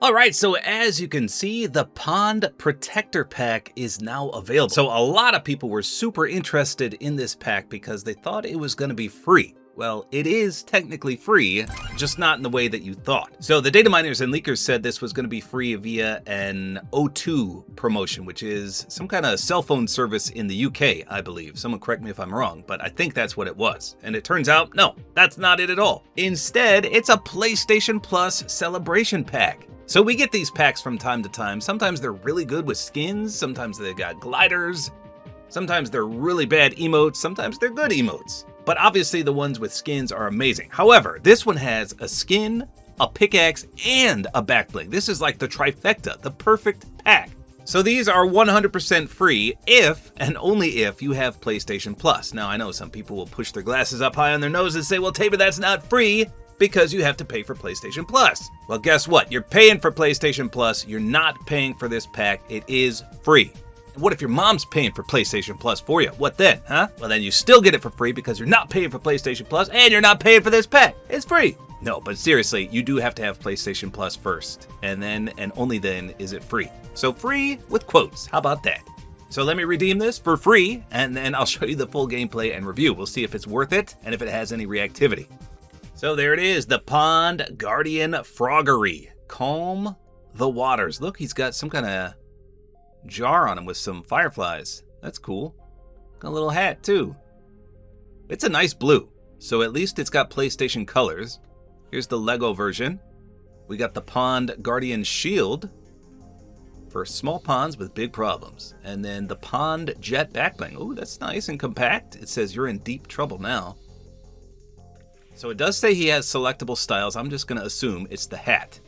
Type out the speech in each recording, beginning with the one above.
Alright, so as you can see, the Pond Protector Pack is now available. So a lot of people were super interested in this pack because they thought it was going to be free. Well, it is technically free, just not in the way that you thought. So the data miners and leakers said this was going to be free via an O2 promotion, which is some kind of cell phone service in the UK, I believe. Someone correct me if I'm wrong, but I think that's what it was. And it turns out, no, that's not it at all. Instead, it's a PlayStation Plus celebration pack. So we get these packs from time to time. Sometimes they're really good with skins, sometimes they got gliders, sometimes they're really bad emotes, sometimes they're good emotes. But obviously the ones with skins are amazing. However, this one has a skin, a pickaxe, and a back bling. This is like the trifecta, the perfect pack. So these are 100% free if, and only if, you have PlayStation Plus. Now I know some people will push their glasses up high on their nose and say, well, Tabor, that's not free because you have to pay for PlayStation Plus. Well, guess what? You're paying for PlayStation Plus. You're not paying for this pack. It is free. What if your mom's paying for PlayStation Plus for you? What then, huh? Well, then you still get it for free because you're not paying for PlayStation Plus and you're not paying for this pack. It's free. No, but seriously, you do have to have PlayStation Plus first, and then and only then is it free. So free with quotes. How about that? So let me redeem this for free, and then I'll show you the full gameplay and review. We'll see if it's worth it and if it has any reactivity. So there it is, the Pond Guardian Froggory. Calm the waters. Look, he's got some kind of jar on him with some fireflies. That's cool. Got a little hat too. It's a nice blue, so at least it's got PlayStation colors. Here's the Lego version. We got the Pond Guardian Shield for small ponds with big problems. And then the Pond Jet Backbling. Ooh, that's nice and compact. It says you're in deep trouble now. So it does say he has selectable styles. I'm just going to assume it's the hat.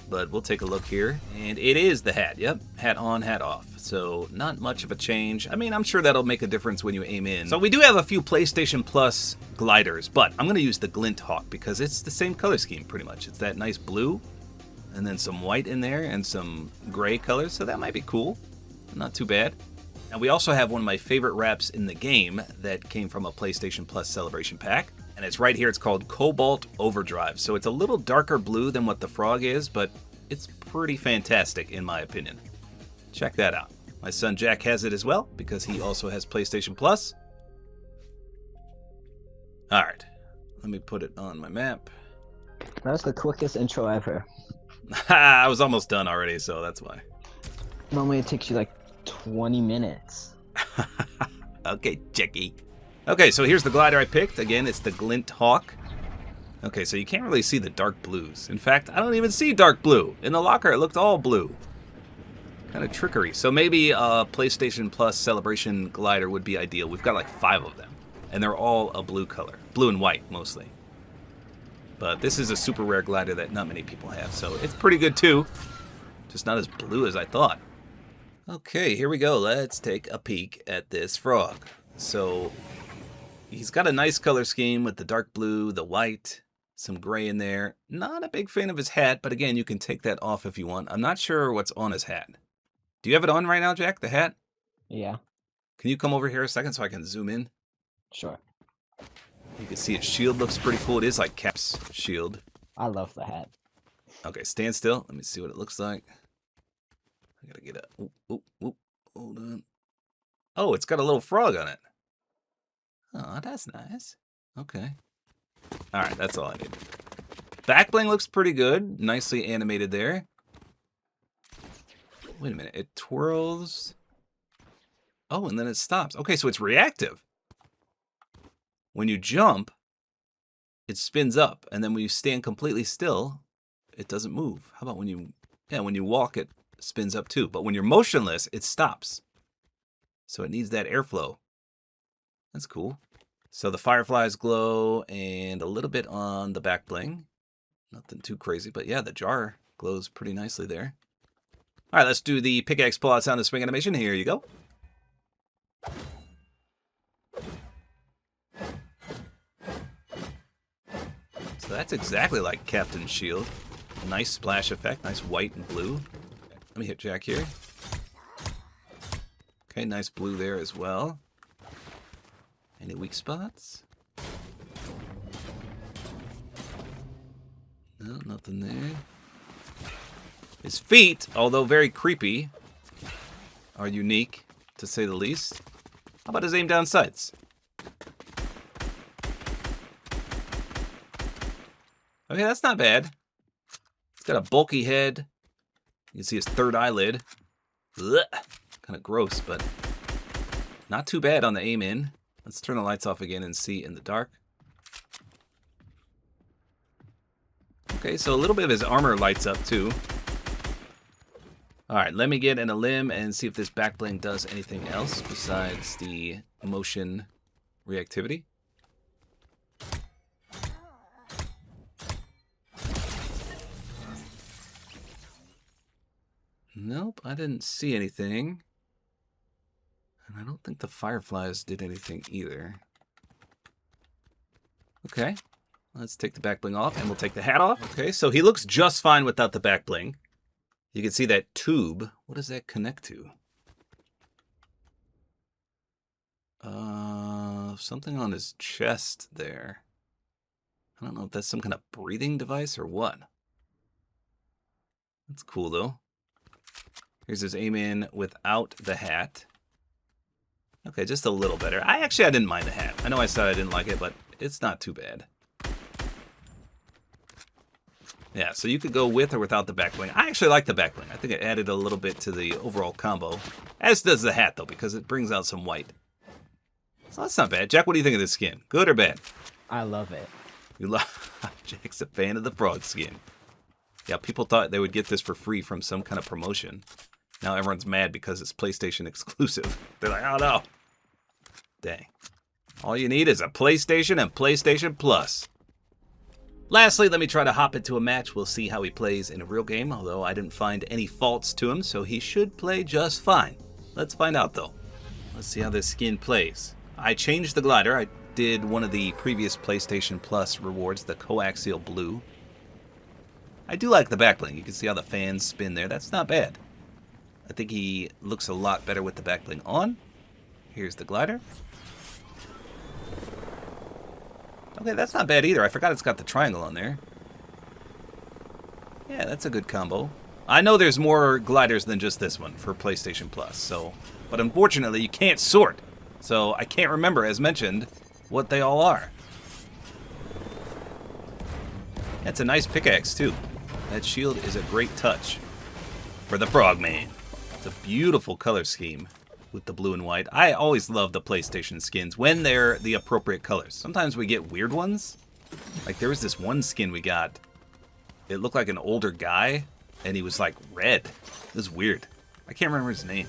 But we'll take a look here, and it is the hat. Yep, hat on, hat off. So not much of a change. I mean, I'm sure that'll make a difference when you aim in. So we do have a few PlayStation Plus gliders, but I'm going to use the Glint Hawk because it's the same color scheme pretty much. It's that nice blue, and then some white in there, and some gray colors, so that might be cool. Not too bad. And we also have one of my favorite wraps in the game that came from a PlayStation Plus celebration pack. And it's right here. It's called Cobalt Overdrive. So it's a little darker blue than what the frog is, but it's pretty fantastic in my opinion. Check that out. My son Jack has it as well because he also has PlayStation Plus. All right, let me put it on my map. That was the quickest intro ever. I was almost done already, so that's why. Normally it takes you like 20 minutes. Okay, Jackie. Okay, so here's the glider I picked. Again, it's the Glint Hawk. Okay, so you can't really see the dark blues. In fact, I don't even see dark blue. In the locker, it looked all blue. Kind of trickery. So maybe a PlayStation Plus celebration glider would be ideal. We've got like 5 of them, and they're all a blue color. Blue and white, mostly. But this is a super rare glider that not many people have, so it's pretty good too. Just not as blue as I thought. Okay, here we go. Let's take a peek at this frog. So he's got a nice color scheme with the dark blue, the white, some gray in there. Not a big fan of his hat, but again, you can take that off if you want. I'm not sure what's on his hat. Do you have it on right now, Jack, the hat? Yeah. Can you come over here a second so I can zoom in? Sure. You can see his shield looks pretty cool. It is like Cap's shield. I love the hat. Okay, stand still. Let me see what it looks like. I gotta get a... hold on. Oh, it's got a little frog on it. Oh, that's nice. Okay. All right, that's all I need. Back bling looks pretty good. Nicely animated there. Wait a minute. It twirls. Oh, and then it stops. Okay, so it's reactive. When you jump, it spins up. And then when you stand completely still, it doesn't move. How about when you... Yeah, when you walk, it spins up too. But when you're motionless, it stops. So it needs that airflow. That's cool. So the fireflies glow and a little bit on the back bling. Nothing too crazy, but yeah, the jar glows pretty nicely there. All right, let's do the pickaxe pull out sound and swing animation. Here you go. So that's exactly like Captain's shield. Nice splash effect, nice white and blue. Let me hit Jack here. Okay, nice blue there as well. Any weak spots? No, nothing there. His feet, although very creepy, are unique, to say the least. How about his aim down sights? Okay, that's not bad. He's got a bulky head. You can see his third eyelid. Kind of gross, but not too bad on the aim in. Let's turn the lights off again and see in the dark. Okay, so a little bit of his armor lights up too. All right, let me get in a limb and see if this back bling does anything else besides the motion reactivity. Nope, I didn't see anything. And I don't think the fireflies did anything either. Okay, let's take the back bling off and we'll take the hat off. Okay, so he looks just fine without the back bling. You can see that tube. What does that connect to? Something on his chest there. I don't know if that's some kind of breathing device or what. That's cool though. Here's his aim in without the hat. Okay, just a little better. I didn't mind the hat. I know I said I didn't like it, but it's not too bad. Yeah, so you could go with or without the back bling. I actually like the back bling. I think it added a little bit to the overall combo. As does the hat, though, because it brings out some white. So that's not bad. Jack, what do you think of this skin? Good or bad? I love it. You love... Jack's a fan of the frog skin. Yeah, people thought they would get this for free from some kind of promotion. Now everyone's mad because it's PlayStation exclusive. They're like, oh no. Dang. All you need is a PlayStation and PlayStation Plus. Lastly, let me try to hop into a match. We'll see how he plays in a real game, although I didn't find any faults to him, so he should play just fine. Let's find out, though. Let's see how this skin plays. I changed the glider. I did one of the previous PlayStation Plus rewards, the coaxial blue. I do like the back bling. You can see how the fans spin there. That's not bad. I think he looks a lot better with the back bling on. Here's the glider. Okay, that's not bad either. I forgot it's got the triangle on there. Yeah, that's a good combo. I know there's more gliders than just this one for PlayStation Plus, so... But unfortunately, you can't sort. So I can't remember, as mentioned, what they all are. That's a nice pickaxe, too. That shield is a great touch for the Frogman. It's a beautiful color scheme with the blue and white. I always love the PlayStation skins when they're the appropriate colors. Sometimes we get weird ones. Like there was this one skin we got. It looked like an older guy, and he was like red. It was weird. I can't remember his name.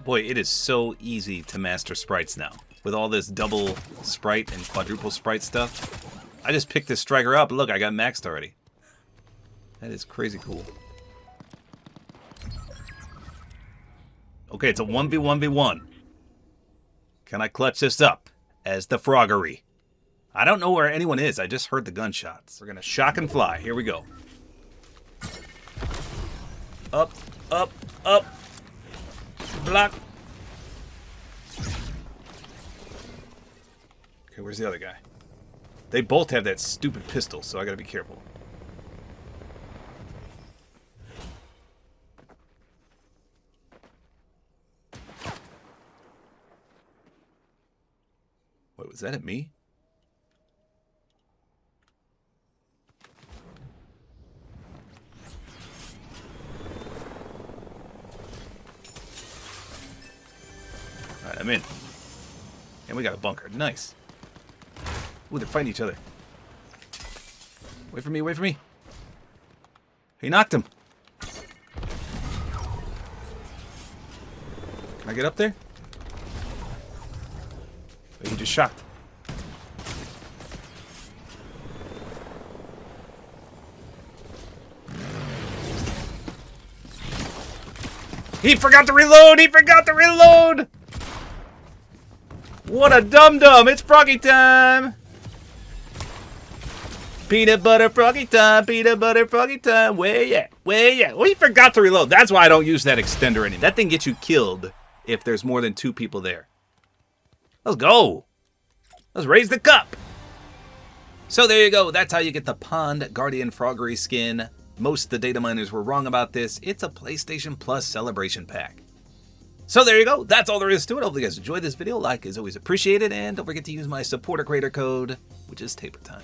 Boy, it is so easy to master sprites now. With all this double sprite and quadruple sprite stuff. I just picked this striker up. Look, I got maxed already. That is crazy cool. Okay, it's a 1v1v1. Can I clutch this up as the Froggory? I don't know where anyone is. I just heard the gunshots. We're going to shock and fly. Here we go. Up, up, up. Block. Okay, where's the other guy? They both have that stupid pistol, so I got to be careful. Wait, was that at me? Alright, I'm in. And we got a bunker. Nice. Ooh, they're fighting each other. Wait for me, wait for me. He knocked him. Can I get up there? Wait, he just shot. He forgot to reload! He forgot to reload! What a dum-dum! It's Froggy time! Peanut butter Froggy time! Peanut butter Froggy time! Where ya? Where ya? Well, he forgot to reload. That's why I don't use that extender anymore. That thing gets you killed if there's more than 2 people there. Let's go! Let's raise the cup! So there you go, that's how you get the Pond Guardian Froggory skin. Most of the data miners were wrong about this. It's a PlayStation Plus celebration pack. So there you go, that's all there is to it. Hopefully you guys enjoyed this video. Like is always appreciated, and don't forget to use my Support-A-Creator code, which is tabortime.